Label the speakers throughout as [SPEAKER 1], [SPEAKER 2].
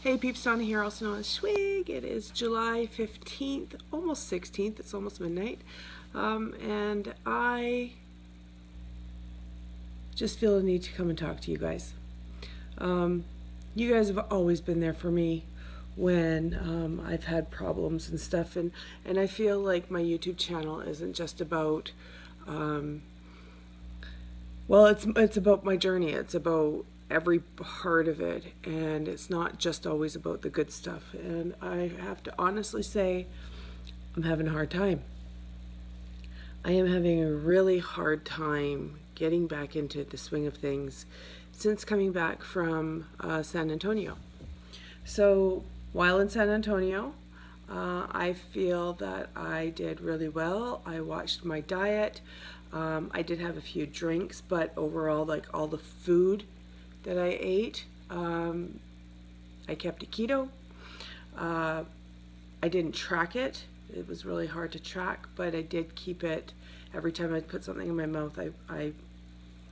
[SPEAKER 1] Hey peeps, Donna here, also known as Swig. It is July 15th, almost 16th, it's almost midnight. And I just feel a need to come and talk to you guys. You guys have always been there for me when I've had problems and stuff. And I feel like my YouTube channel isn't just about, it's about my journey. It's about every part of it, and it's not just always about the good stuff. And I have to honestly say, I'm having a hard time. I am having a really hard time getting back into the swing of things since coming back from San Antonio. So while in San Antonio, I feel that I did really well. I watched my diet. I did have a few drinks, but overall, like all the food that I ate, I kept it keto. I didn't track it. It was really hard to track, but I did keep it. Every time I put something in my mouth, I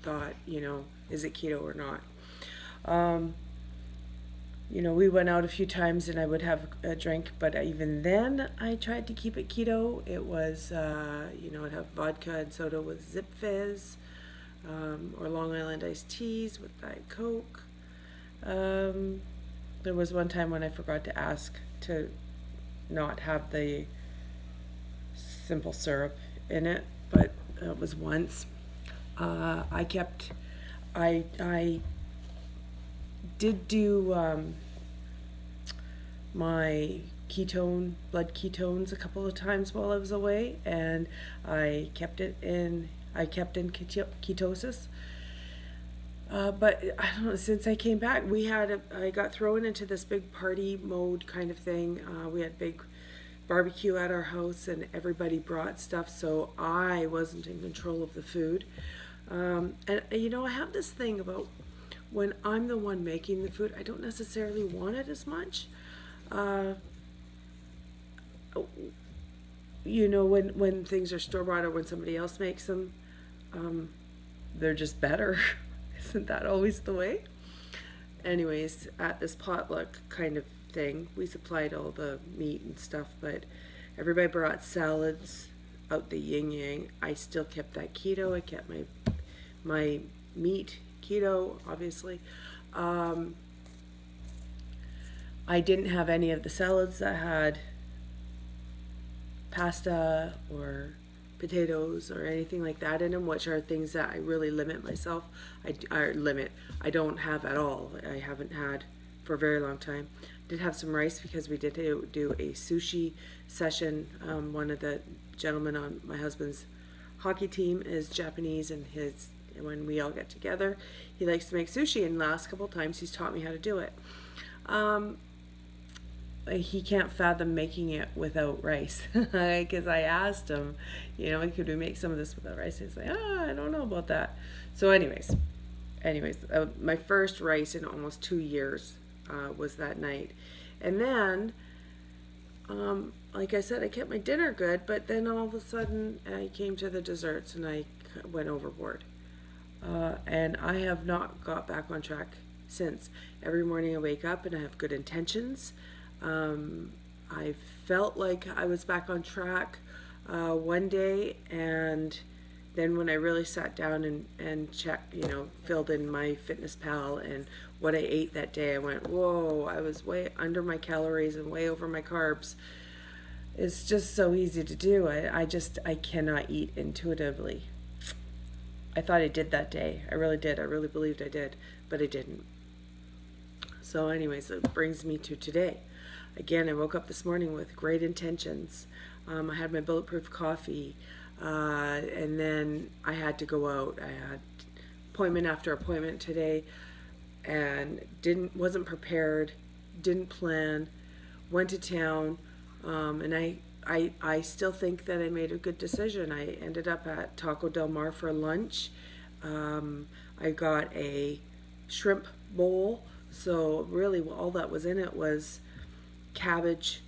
[SPEAKER 1] thought, is it keto or not? We went out a few times and I would have a drink, but even then I tried to keep it keto. It was, I'd have vodka and soda with Zip Fizz, or Long Island iced teas with Diet Coke. There was one time when I forgot to ask to not have the simple syrup in it, but it was once. I did do my blood ketones a couple of times while I was away, and I kept in ketosis. But I don't know, since I came back, I got thrown into this big party mode kind of thing. We had big barbecue at our house and everybody brought stuff, so I wasn't in control of the food. And I have this thing about when I'm the one making the food, I don't necessarily want it as much. When things are store-bought or when somebody else makes them, they're just better. Isn't that always the way? Anyways, at this potluck kind of thing, we supplied all the meat and stuff, but everybody brought salads out the yin-yang. I still kept that keto. I kept my meat keto, obviously. I didn't have any of the salads that had pasta or potatoes or anything like that in them, which are things that I really limit myself. I don't have at all. I haven't had for a very long time. Did have some rice because we did do a sushi session. One of the gentlemen on my husband's hockey team is Japanese, and when we all get together, he likes to make sushi, and the last couple of times he's taught me how to do it. He can't fathom making it without rice, because I asked him, could we make some of this without rice? He's like, I don't know about that. So anyways, my first rice in almost 2 years was that night. And then, like I said, I kept my dinner good, but then all of a sudden I came to the desserts and I went overboard. And I have not got back on track since. Every morning I wake up and I have good intentions. I felt like I was back on track one day, and then when I really sat down and checked, filled in my FitnessPal and what I ate that day, I went, whoa, I was way under my calories and way over my carbs. It's just so easy to do. I cannot eat intuitively. I thought I did that day. I really did. I really believed I did, but I didn't. So anyways, it brings me to today. Again, I woke up this morning with great intentions. I had my bulletproof coffee, and then I had to go out. I had appointment after appointment today, and wasn't prepared, didn't plan, went to town, and I still think that I made a good decision. I ended up at Taco Del Mar for lunch. I got a shrimp bowl, so really all that was in it was cabbage,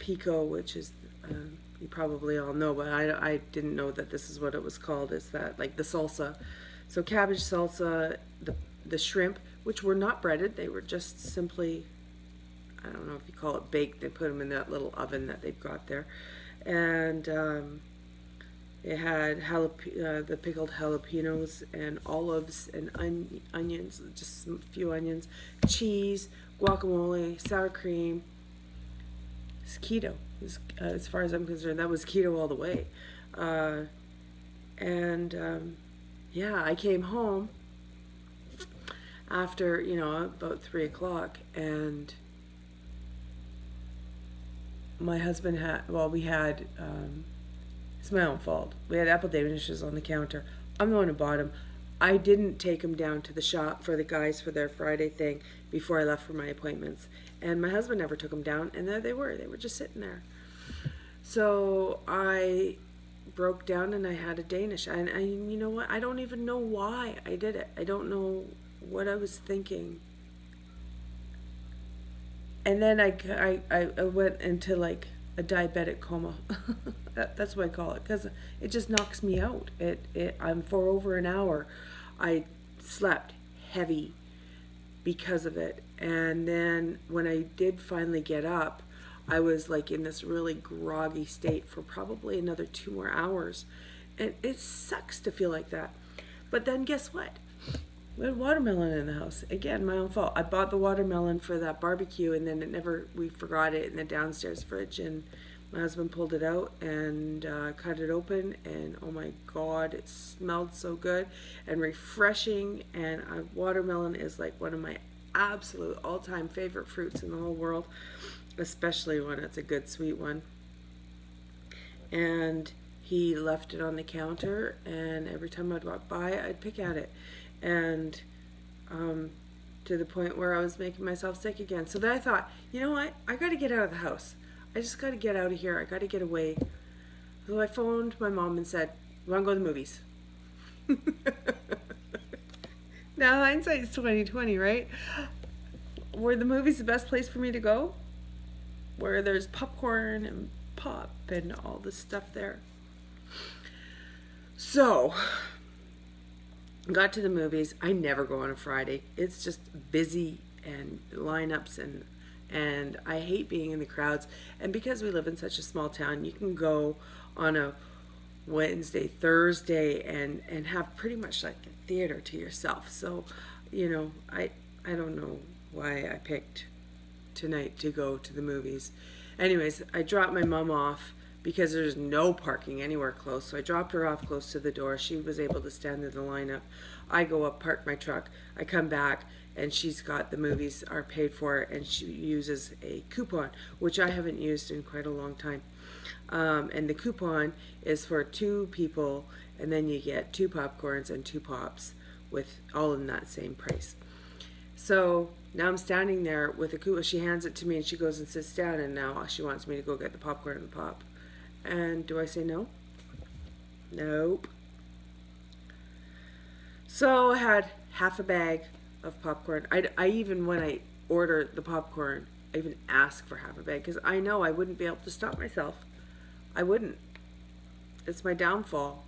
[SPEAKER 1] pico, which is, you probably all know, but I didn't know that this is what it was called. It's that, like the salsa. So cabbage salsa, the shrimp, which were not breaded, they were just simply I don't know if you call it baked. They put them in that little oven that they've got there, and it had the pickled jalapenos and olives and onions, just a few onions, cheese, guacamole, sour cream. It's keto. As far as I'm concerned, that was keto all the way. Uh, and yeah, I came home after, about 3 o'clock, and my husband we had, it's my own fault. We had apple danishes on the counter. I'm the one who bought them. I didn't take them down to the shop for the guys for their Friday thing before I left for my appointments. And my husband never took them down, and there they were. They were just sitting there. So I broke down and I had a Danish. And you know what? I don't even know why I did it. I don't know what I was thinking. And then I went into like a diabetic coma. That's what I call it, because it just knocks me out. I'm for over an hour. I slept heavy because of it. And then when I did finally get up, I was like in this really groggy state for probably another 2 more hours. And it sucks to feel like that. But then guess what? We had watermelon in the house. Again, my own fault. I bought the watermelon for that barbecue, and then we forgot it in the downstairs fridge, and my husband pulled it out and cut it open, and oh my God, it smelled so good and refreshing. And watermelon is like one of my absolute all-time favorite fruits in the whole world, especially when it's a good sweet one. And he left it on the counter, and every time I'd walk by, I'd pick at it. And to the point where I was making myself sick again. So then I thought, you know what? I got to get out of the house. I just got to get out of here. I got to get away. So I phoned my mom and said, "You want to go to the movies?" Now hindsight's 2020, right? Were the movies the best place for me to go? Where there's popcorn and pop and all this stuff there. So got to the movies. I never go on a Friday. It's just busy and lineups, and I hate being in the crowds. And because we live in such a small town, you can go on a Wednesday, Thursday, and have pretty much like a theater to yourself. So, I don't know why I picked tonight to go to the movies. Anyways, I dropped my mom off because there's no parking anywhere close. So I dropped her off close to the door. She was able to stand in the lineup. I go up, park my truck. I come back, and she's got the movies are paid for, and she uses a coupon, which I haven't used in quite a long time. And the coupon is for 2 people, and then you get 2 popcorns and 2 pops with all in that same price. So now I'm standing there with a coupon. She hands it to me, and she goes and sits down, and now she wants me to go get the popcorn and the pop. And do I say no? Nope. So I had half a bag of popcorn. I even, when I order the popcorn, I even ask for half a bag because I know I wouldn't be able to stop myself. I wouldn't. It's my downfall.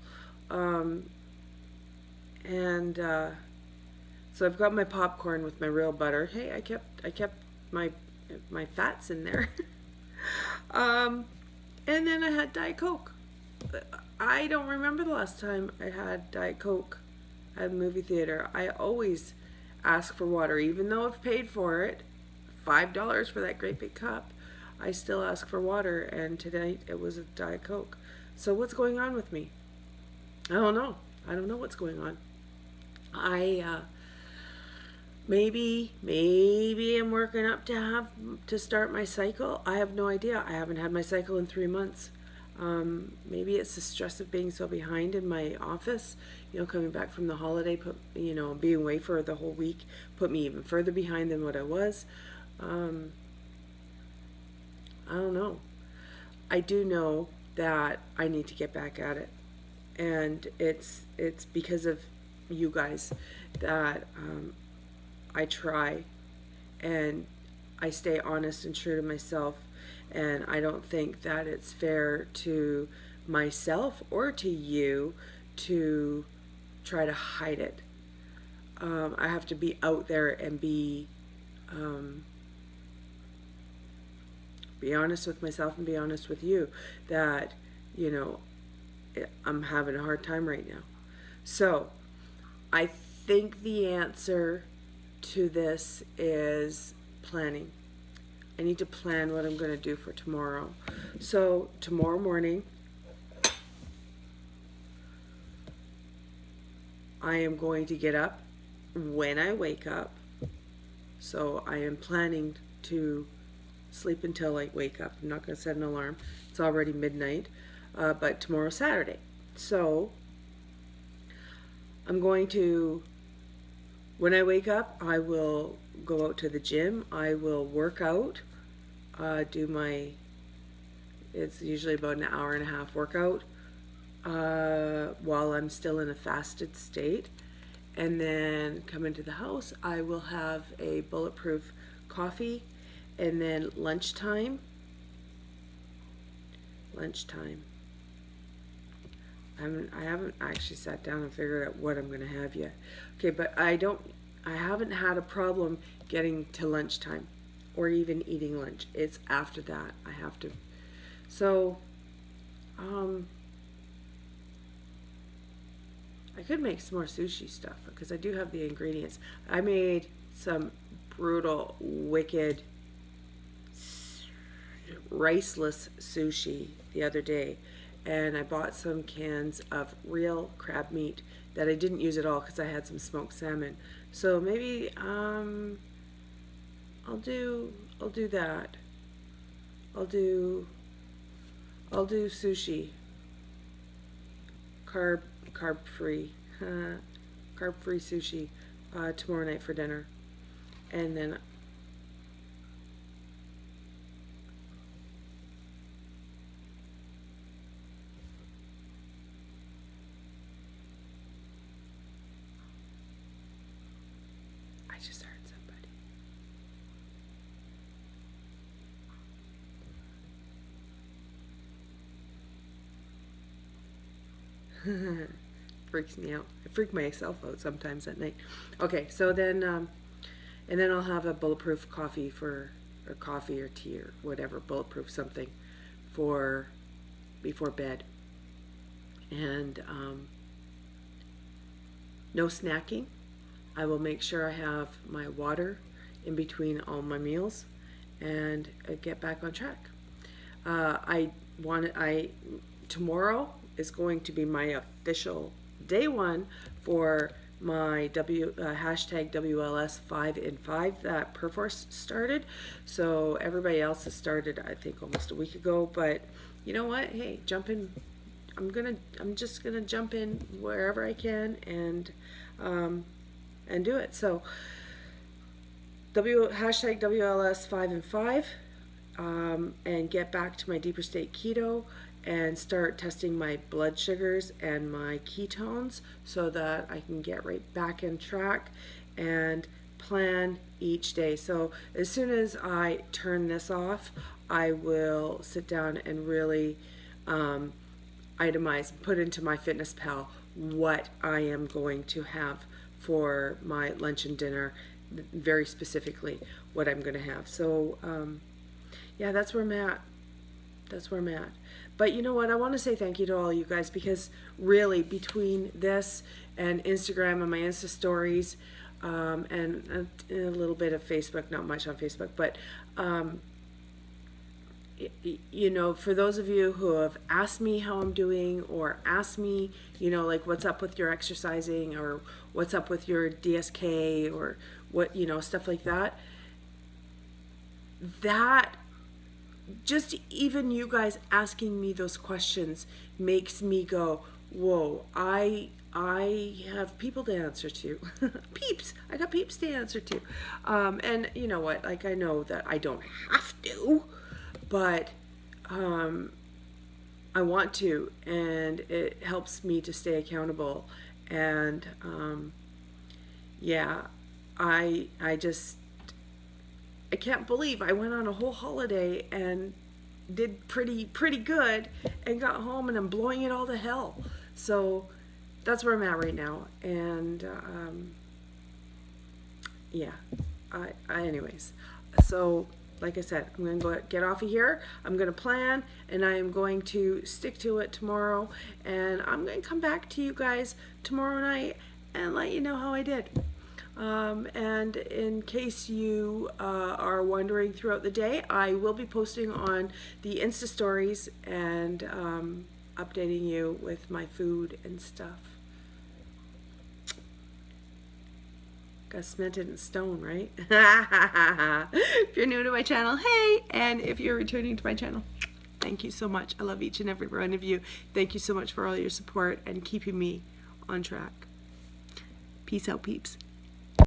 [SPEAKER 1] So I've got my popcorn with my real butter. Hey, I kept my fats in there. And then I had Diet Coke. I don't remember the last time I had Diet Coke at a movie theater. I always ask for water, even though I've paid for it, $5 for that great big cup. I still ask for water, and tonight it was a Diet Coke. So what's going on with me? I don't know. I don't know what's going on. Maybe I'm working up to start my cycle. I have no idea. I haven't had my cycle in 3 months. Maybe it's the stress of being so behind in my office. Coming back from the holiday, being away for the whole week, put me even further behind than what I was. I don't know. I do know that I need to get back at it, and it's because of you guys that I try and I stay honest and true to myself, and I don't think that it's fair to myself or to you to try to hide it. I have to be out there and be be honest with myself and be honest with you that, you know, I'm having a hard time right now. So I think the answer to this is planning. I need to plan what I'm going to do for tomorrow. So tomorrow morning, I am going to get up when I wake up. So I am planning to sleep until I wake up. I'm not going to set an alarm. It's already midnight, but tomorrow's Saturday. So I'm going to, when I wake up, I will go out to the gym. I will work out, do my, it's usually about an hour and a half workout while I'm still in a fasted state. And then come into the house, I will have a bulletproof coffee, and then lunchtime. I haven't actually sat down and figured out what I'm going to have yet. Okay, but I haven't had a problem getting to lunchtime or even eating lunch. It's after that I have to. So, I could make some more sushi stuff because I do have the ingredients. I made some brutal, wicked, riceless sushi the other day, and I bought some cans of real crab meat that I didn't use at all because I had some smoked salmon. So maybe I'll do that. I'll do sushi. Carb free sushi tomorrow night for dinner, and then I just heard somebody. Freaks me out. I freak myself out sometimes at night. Okay, so then and then I'll have a bulletproof coffee or tea or whatever, bulletproof something for before bed. And no snacking. I will make sure I have my water in between all my meals and get back on track. Tomorrow is going to be my official day one for my hashtag WLS 5 in 5 that Perforce started. So everybody else has started, I think, almost a week ago. But you know what? Hey, jump in. I'm just gonna jump in wherever I can and do it. So hashtag WLS 5 in 5 and get back to my deeper state keto and start testing my blood sugars and my ketones so that I can get right back in track and plan each day. So as soon as I turn this off, I will sit down and really itemize, put into my MyFitnessPal what I am going to have for my lunch and dinner, very specifically what I'm going to have. So yeah, that's where I'm at. But you know what? I want to say thank you to all you guys, because really between this and Instagram and my Insta stories and a little bit of Facebook, not much on Facebook, but you know, for those of you who have asked me how I'm doing or asked me, you know, like what's up with your exercising or what's up with your DSK or what, you know, stuff like that, just even you guys asking me those questions makes me go, whoa, I have people to answer to. I got peeps to answer to. And you know what, like I know that I don't have to, but I want to, and it helps me to stay accountable. And yeah, I can't believe I went on a whole holiday and did pretty good and got home and I'm blowing it all to hell. So that's where I'm at right now. And yeah, anyways, so like I said, I'm going to go get off of here. I'm going to plan, and I am going to stick to it tomorrow. And I'm going to come back to you guys tomorrow night and let you know how I did. And in case you are wondering throughout the day, I will be posting on the Insta stories and updating you with my food and stuff. Got cemented in stone, right? If you're new to my channel, hey! And if you're returning to my channel, thank you so much. I love each and every one of you. Thank you so much for all your support and keeping me on track. Peace out, peeps.